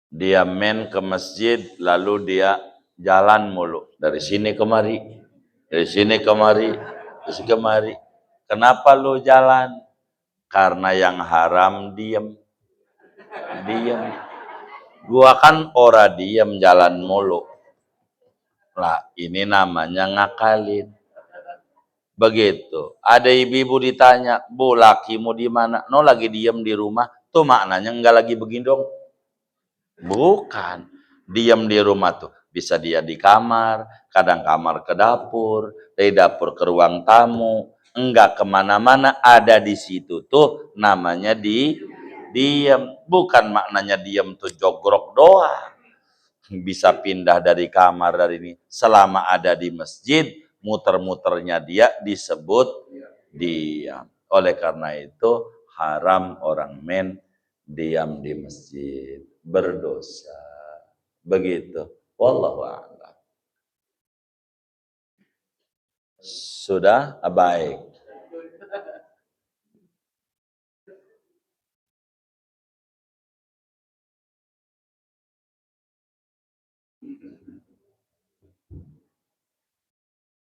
Dia main ke masjid, lalu dia jalan mulu. Dari sini kemari, dari sini kemari, dari sini kemari. Kenapa lu jalan? Karena yang haram diem. Diem. Gua kan ora diem jalan mulu. Lah, ini namanya ngakalin. Begitu. Ada ibu-ibu ditanya, "Bu, lakimu di mana?" No, lagi diem di rumah. Tuh maknanya enggak lagi begini dong. Bukan. Diam di rumah tuh. Bisa dia di kamar, kadang kamar ke dapur, dari dapur ke ruang tamu. Enggak kemana-mana, ada di situ tuh namanya diam. Bukan maknanya diam tuh jogrok doang. Bisa pindah dari kamar dari ini. Selama ada di masjid, muter-muternya dia disebut diam. Oleh karena itu, haram orang men diam di masjid, berdosa. Begitu. Wallahu a'lam. Sudah baik.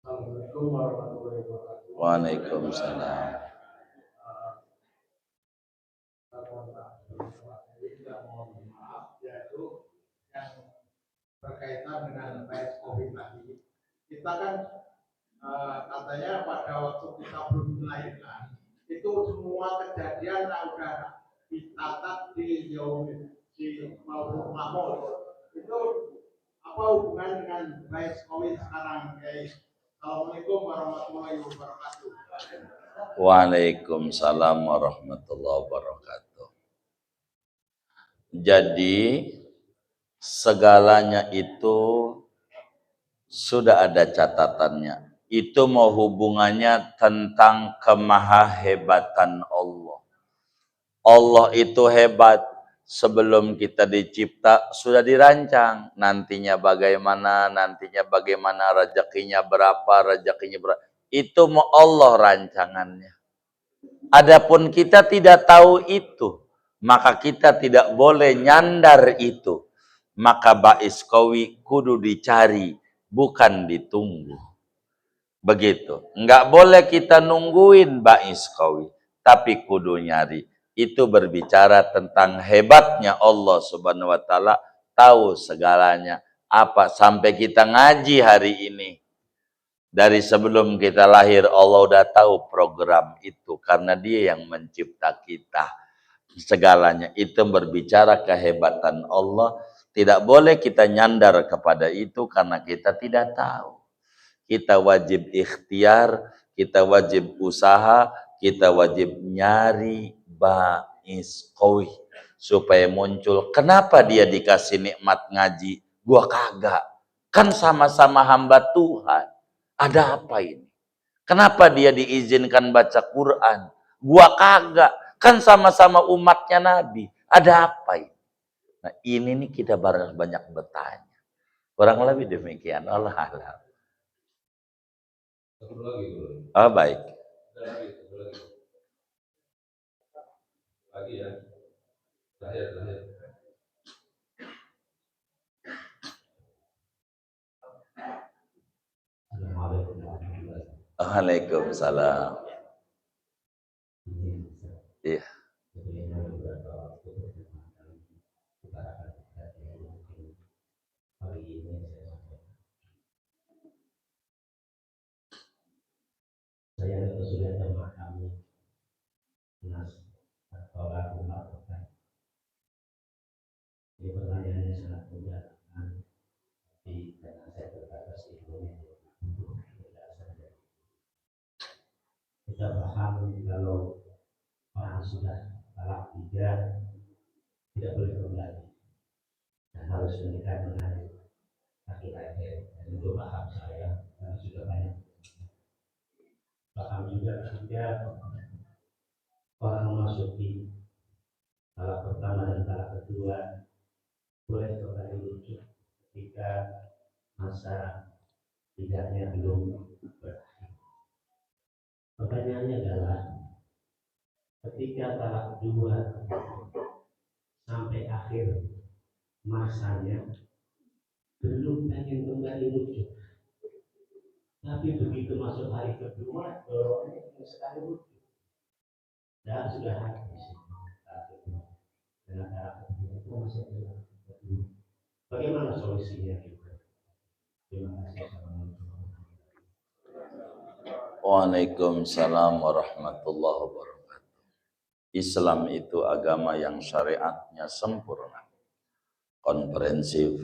Assalamualaikum warahmatullahi wabarakatuh. Waalaikumsalam. Mohon maaf, yaitu yang berkaitan dengan COVID tadi. Kita kan katanya pada waktu kita belum melahirkan itu semua kejadian sudah dicatat di maupun Mahmud. Itu apa hubungan dengan COVID sekarang, guys? Assalamualaikum warahmatullahi wabarakatuh. Waalaikumsalam warahmatullahi wabarakatuh. Jadi segalanya itu sudah ada catatannya. Itu mau hubungannya tentang kemahahebatan Allah. Allah itu hebat. Sebelum kita dicipta sudah dirancang. Nantinya bagaimana, rezekinya berapa. Itu mau Allah rancangannya. Adapun kita tidak tahu itu, maka kita tidak boleh nyandar itu. Maka bais qawi kudu dicari, bukan ditunggu. Begitu. Enggak boleh kita nungguin bais qawi, tapi kudu nyari. Itu berbicara tentang hebatnya Allah Subhanahu wa taala, tahu segalanya. Apa sampai kita ngaji hari ini. Dari sebelum kita lahir Allah udah tahu program itu karena Dia yang mencipta kita. Segalanya itu berbicara kehebatan Allah. Tidak boleh kita nyandar kepada itu karena kita tidak tahu. Kita wajib ikhtiar, kita wajib usaha, kita wajib nyari bais qawi supaya muncul. Kenapa dia dikasih nikmat ngaji? Gua kagak. Kan sama-sama hamba Tuhan. Ada apa ini? Kenapa dia diizinkan baca Quran? Gua kagak. Kan sama-sama umatnya Nabi. Ada apa ini? Nah ini nih kita banyak bertanya. Kurang lebih demikian. Allah alam. Oh baik. Lagi ya. Terakhir. Waalaikumsalam. Iya. Saya sudah memahami nas atau lagu melakukan. Ini pertanyaannya sangat mudah, tapi karena saya terbatas ilmunya, kita paham kalau orang sudah talak 3 tidak boleh kembali dan harus menikah dengan akhir-akhir itu paham saya sudah banyak paham juga ketika orang memasuki talak pertama dan talak kedua boleh kembali rujuk ketika masa tidaknya belum berakhir. Pertanyaannya adalah ketika talak kedua sampai akhir masanya belum pengen kembali rujuk, tapi begitu masuk hari kedua dorongannya sekali rujuk dan sudah habis dengan cara itu masih ada. Bagaimana solusinya itu? Terima kasih. Waalaikumsalam warahmatullahi wabarakatuh. Islam itu agama yang syariatnya sempurna, komprehensif,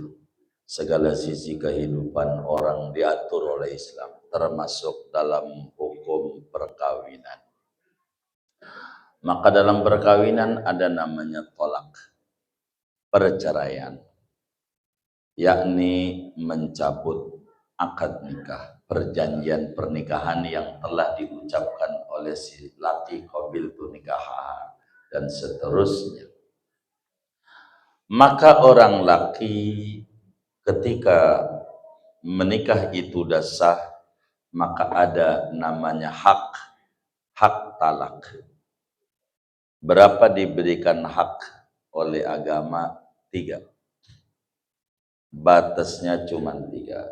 segala sisi kehidupan orang diatur oleh Islam, termasuk dalam hukum perkawinan. Maka dalam perkawinan ada namanya tolak, perceraian, yakni mencabut akad nikah, perjanjian pernikahan yang telah diucapkan oleh si laki qabiltu nikah dan seterusnya. Maka orang laki ketika menikah itu sudah sah, maka ada namanya hak talak. Berapa diberikan hak oleh agama? 3. Batasnya cuma 3.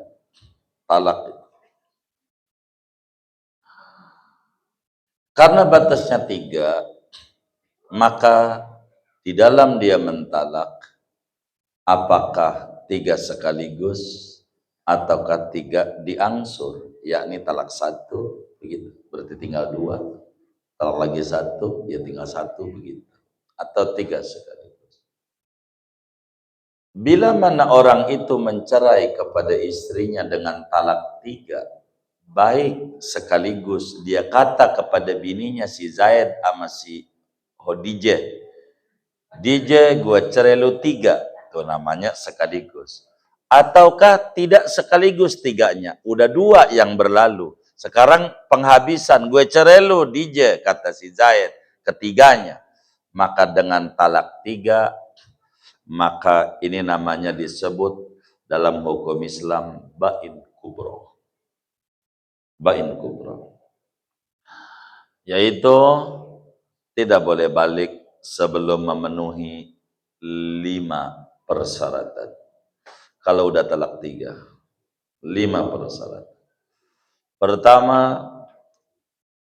Talak. Karena batasnya 3, maka di dalam dia mentalak, apakah 3 sekaligus ataukah 3 diangsur, yakni talak 1 begitu, berarti tinggal 2. Talak lagi 1, ya tinggal 1 begitu, atau 3 sekaligus. Bila mana orang itu mencerai kepada istrinya dengan talak 3, baik sekaligus dia kata kepada bininya si Zaid sama si Khadijah, DJ gua cerai lu 3, itu namanya sekaligus. Ataukah tidak sekaligus 3-nya, udah 2 yang berlalu, sekarang penghabisan, gue cerai lu DJ kata si Zaid ketiganya, maka dengan talak 3, maka ini namanya disebut dalam hukum Islam bain kubro. Bain kubro, yaitu tidak boleh balik sebelum memenuhi 5 persyaratan. Kalau udah talak 3, 5 persyaratan. Pertama,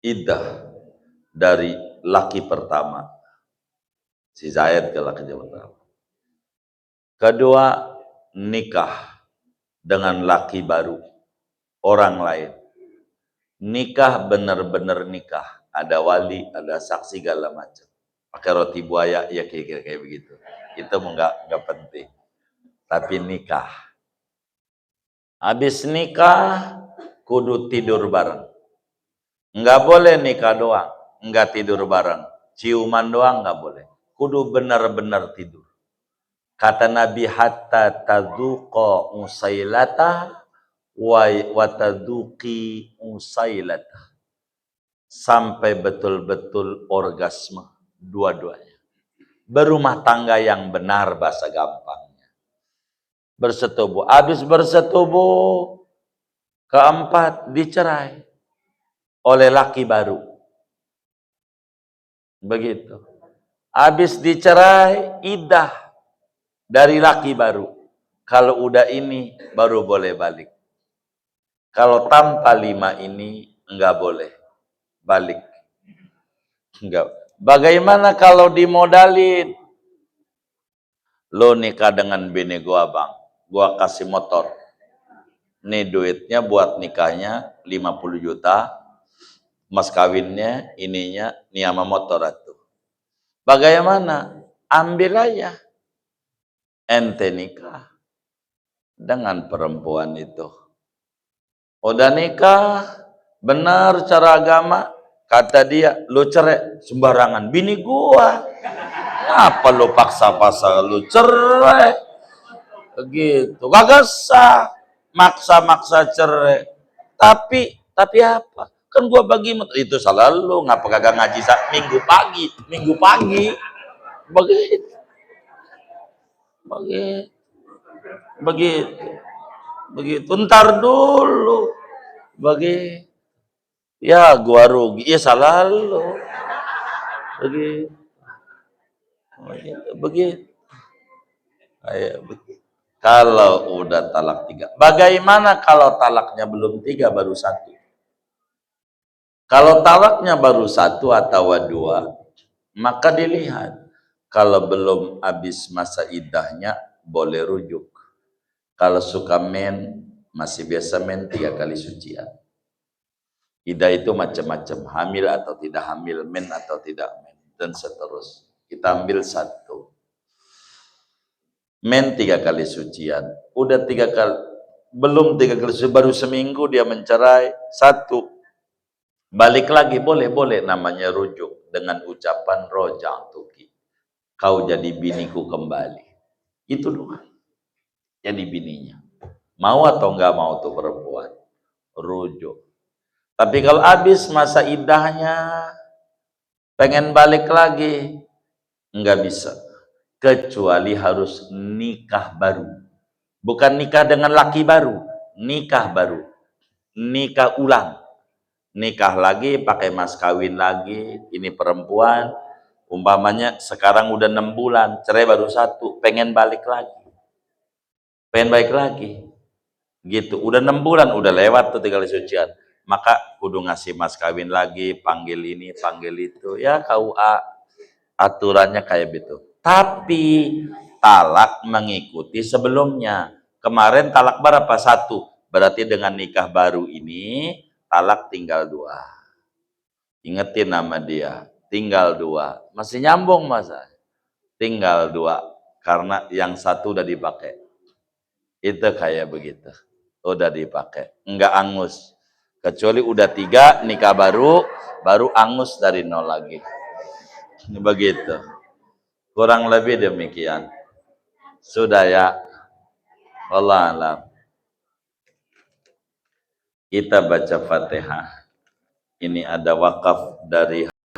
iddah dari laki pertama, si Zaid ke laki pertama. Kedua, nikah dengan laki baru, orang lain. Nikah benar-benar nikah, ada wali, ada saksi, segala macam. Pakai roti buaya, ya kayak begitu. Itu enggak penting. Tapi nikah. Habis nikah, kudu tidur bareng. Enggak boleh nikah doang, enggak tidur bareng. Ciuman doang enggak boleh. Kudu benar-benar tidur. Kata Nabi, hatta tadzuqa usailata wa tadzuqi usailata. Sampai betul-betul orgasme dua-duanya. Berumah tangga yang benar, bahasa gampangnya. Bersetubuh. Habis bersetubuh, keempat dicerai oleh laki baru. Begitu. Habis dicerai, iddah dari laki baru. Kalau udah ini baru boleh balik. Kalau tanpa 5 ini enggak boleh balik. Enggak. Bagaimana kalau dimodalin? Lo nikah dengan bini gua, Bang. Gua kasih motor. Nih duitnya buat nikahnya 50 juta. Mas kawinnya ininya nih sama motor itu. Bagaimana? Ambil aja. Ente nikah dengan perempuan itu. Udah nikah, benar cara agama, kata dia, lu cerai sembarangan. Bini gua. Apa lu paksa-paksa lu cerai? Begitu. Kagak sah. maksa-maksa cerai. Tapi apa? Kan gua bagi itu salah lu, ngapa kagak ngaji minggu pagi, begitu, begitu, begitu, begitu. Ntar dulu, begitu. Ya gua rugi, ya salah lu, begitu, begitu, begitu. Kalau udah talak 3, bagaimana kalau talaknya belum 3 baru 1? Kalau talaknya baru 1 atau 2, maka dilihat. Kalau belum habis masa iddahnya, boleh rujuk. Kalau suka men, masih biasa men 3 kali sucian. Iddah itu macam-macam, hamil atau tidak hamil, men atau tidak men, dan seterusnya. Kita ambil 1. Men 3 kali sucian, udah 3 kali, belum 3 kali sucian, baru seminggu dia mencerai, 1. Balik lagi, boleh namanya rujuk dengan ucapan roja'tuki. Kau jadi biniku kembali. Itu doang. Jadi bininya. Mau atau enggak mau tuh perempuan? Rujuk. Tapi kalau habis masa iddahnya, pengen balik lagi, enggak bisa. Kecuali harus nikah baru. Bukan nikah dengan laki baru, nikah baru. Nikah ulang. Nikah lagi, pakai mas kawin lagi. Ini perempuan, umpamanya sekarang udah 6 bulan, cerai baru 1, pengen balik lagi, gitu. Udah 6 bulan, udah lewat tuh 3 kali sucian, maka kudu ngasih mas kawin lagi, panggil ini, panggil itu, ya KUA aturannya kayak gitu. Tapi talak mengikuti sebelumnya. Kemarin talak berapa? 1, berarti dengan nikah baru ini talak tinggal 2. Ingetin nama dia, tinggal 2. Masih nyambung masa? Tinggal 2. Karena yang 1 udah dipakai. Itu kayak begitu. Udah dipakai. Enggak angus. Kecuali udah 3, nikah baru angus dari 0 lagi. Begitu. Kurang lebih demikian. Sudah ya. Wallah alam. Kita baca Fatihah. Ini ada wakaf dari